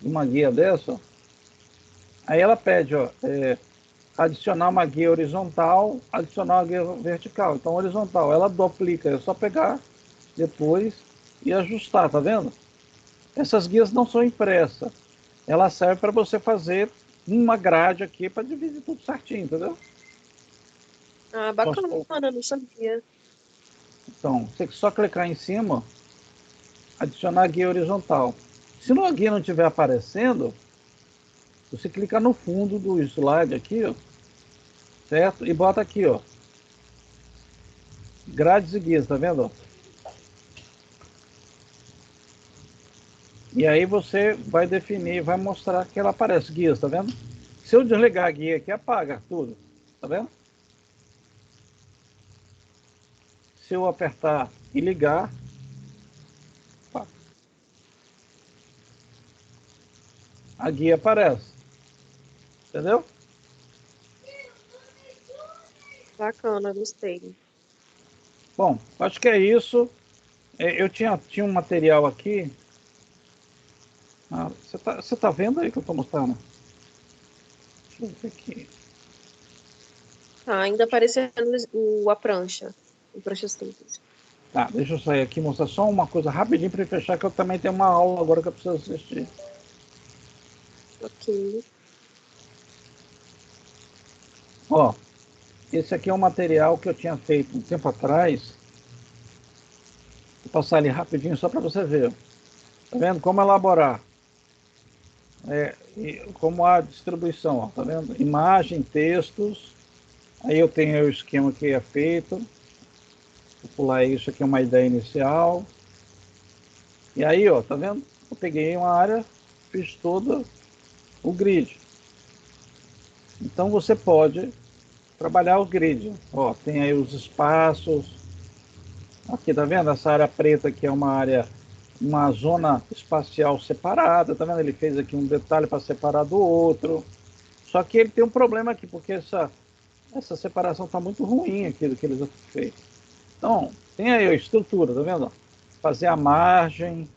de uma guia dessa, aí ela pede, ó, adicionar uma guia horizontal, adicionar uma guia vertical. Então, horizontal, ela duplica, é só pegar depois e ajustar, tá vendo? Essas guias não são impressas. Ela serve para você fazer uma grade aqui para dividir tudo certinho, entendeu? Ah, Posso... bacana, não sabia. Então, você só clicar em cima, adicionar guia horizontal. Se a guia não estiver aparecendo, você clica no fundo do slide aqui, ó, certo? E bota aqui, ó, grades e guias, tá vendo? Ó? E aí você vai definir, vai mostrar que ela aparece guias, tá vendo? Se eu desligar a guia aqui, apaga tudo, tá vendo? Se eu apertar e ligar, a guia aparece, entendeu? Bacana, gostei. Bom, acho que é isso. Eu tinha um material aqui. Ah, você tá vendo aí que eu estou mostrando? Deixa eu ver aqui. Tá, ainda aparecendo a prancha. A prancha simples. Tá, deixa eu sair aqui e mostrar só uma coisa rapidinho para fechar, que eu também tenho uma aula agora que eu preciso assistir. Ok. Ó, esse aqui é um material que eu tinha feito um tempo atrás. Vou passar ali rapidinho só para você ver. Tá vendo como elaborar? Como a distribuição, ó, tá vendo? Imagem, textos. Aí eu tenho o esquema que é feito. Vou pular isso aqui, é uma ideia inicial. E aí, ó, tá vendo? Eu peguei uma área, fiz todo o grid. Então você pode trabalhar o grid. Ó, tem aí os espaços. Aqui, tá vendo? Essa área preta aqui é uma área, uma zona espacial separada, tá vendo? Ele fez aqui um detalhe para separar do outro. Só que ele tem um problema aqui, porque essa separação está muito ruim aqui do que eles fez. Então, tem aí a estrutura, tá vendo? Fazer a margem,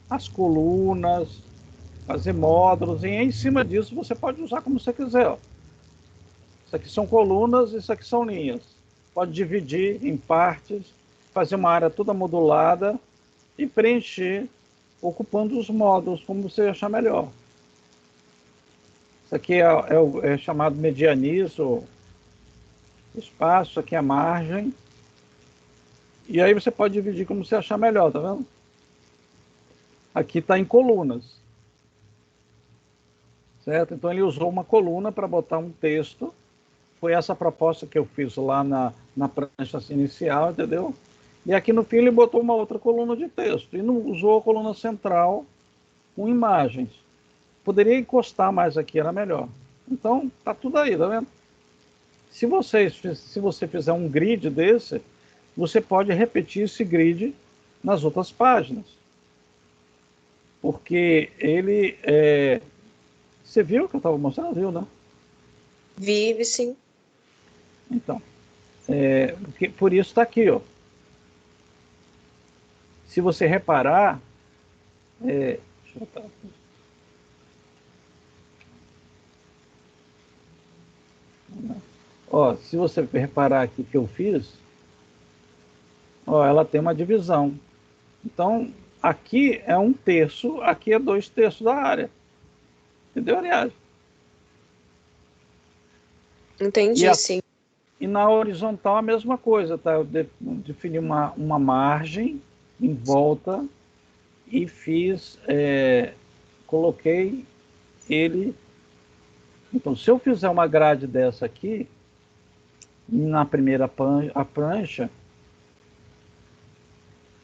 as colunas, fazer módulos, e em cima disso você pode usar como você quiser. Ó. Isso aqui são colunas, isso aqui são linhas. Pode dividir em partes, fazer uma área toda modulada e preencher ocupando os módulos como você achar melhor. Isso aqui é chamado medianizo, espaço, aqui é a margem. E aí você pode dividir como você achar melhor, tá vendo? Aqui está em colunas, certo? Então ele usou uma coluna para botar um texto. Foi essa a proposta que eu fiz lá na prancha inicial, entendeu? E aqui no fim ele botou uma outra coluna de texto e não usou a coluna central com imagens. Poderia encostar mais aqui, era melhor. Então, tá tudo aí, tá vendo? Se você fizer um grid desse, você pode repetir esse grid nas outras páginas. Porque ele... Você viu que eu estava mostrando, viu, né? Vive, sim. Então, por isso está aqui, ó. Se você reparar... deixa eu botar aqui. Ó, se você reparar aqui que eu fiz, ó, ela tem uma divisão. Então, aqui é 1/3, aqui é 2/3 da área. Entendeu, aliás? E, Entendi, sim. e na horizontal a mesma coisa, tá? Eu defini uma margem em volta e fiz, coloquei ele. Então, se eu fizer uma grade dessa aqui, na primeira prancha,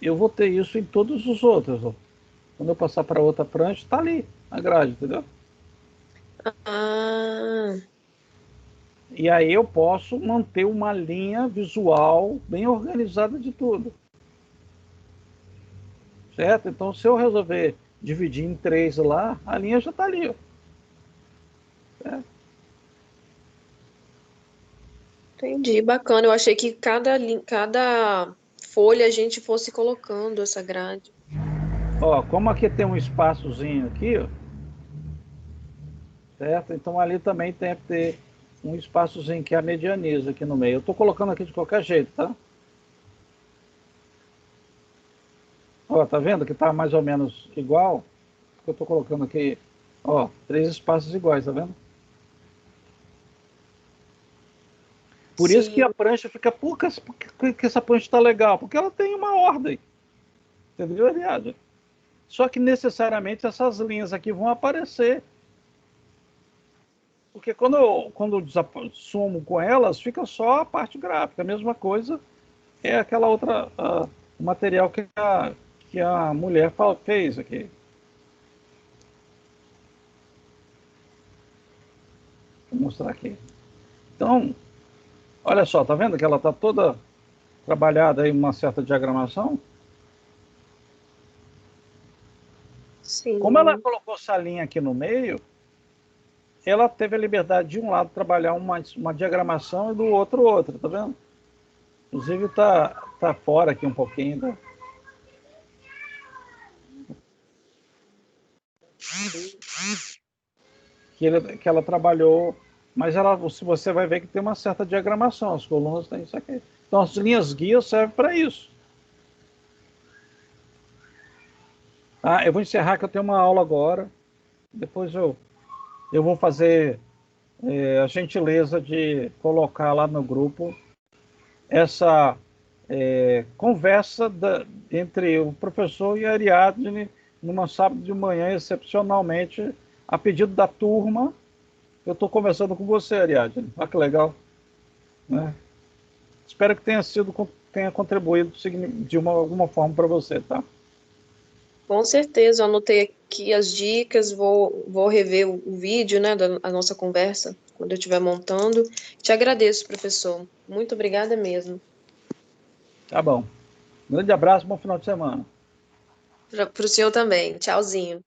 eu vou ter isso em todos os outros. Ó. Quando eu passar para outra prancha, está ali a grade, entendeu? Ah, E aí eu posso manter uma linha visual bem organizada de tudo. Certo? Então, se eu resolver dividir em 3 lá, a linha já está ali. Ó. Certo? entendi, bacana. Eu achei que cada folha a gente fosse colocando essa grade. Ó, como aqui tem um espaçozinho aqui, ó, certo? Então ali também tem que ter um espaçozinho que é a medianiza aqui no meio. Eu estou colocando aqui de qualquer jeito, tá? Ó, tá vendo que tá mais ou menos igual? Eu estou colocando aqui, ó, 3 espaços iguais, tá vendo? Por isso que a Sim, prancha fica, por que essa prancha está legal? Porque ela tem uma ordem, entendeu, Eliade? Só que necessariamente essas linhas aqui vão aparecer. Porque quando eu sumo com elas, fica só a parte gráfica. A mesma coisa é aquela outra o material que a mulher fez aqui. Vou mostrar aqui. Então, olha só, tá vendo que ela está toda trabalhada em uma certa diagramação? Como ela sim. colocou essa linha aqui no meio, ela teve a liberdade de um lado trabalhar uma diagramação e do outro outra, tá vendo? Inclusive tá fora aqui um pouquinho. Tá? Que ela trabalhou, mas se você vai ver que tem uma certa diagramação, as colunas têm isso aqui. Então as linhas guias servem para isso. Ah, eu vou encerrar que eu tenho uma aula agora, depois eu vou fazer a gentileza de colocar lá no grupo essa conversa entre o professor e a Ariadne numa sábado de manhã, excepcionalmente, a pedido da turma. Eu estou conversando com você, Ariadne. Olha que legal. Né? Espero que tenha contribuído de alguma forma para você, tá? Com certeza, eu anotei aqui as dicas, vou rever o vídeo, né, da nossa conversa, quando eu estiver montando. Te agradeço, professor. Muito obrigada mesmo. Tá bom. Grande abraço, bom final de semana. Para o senhor também. Tchauzinho.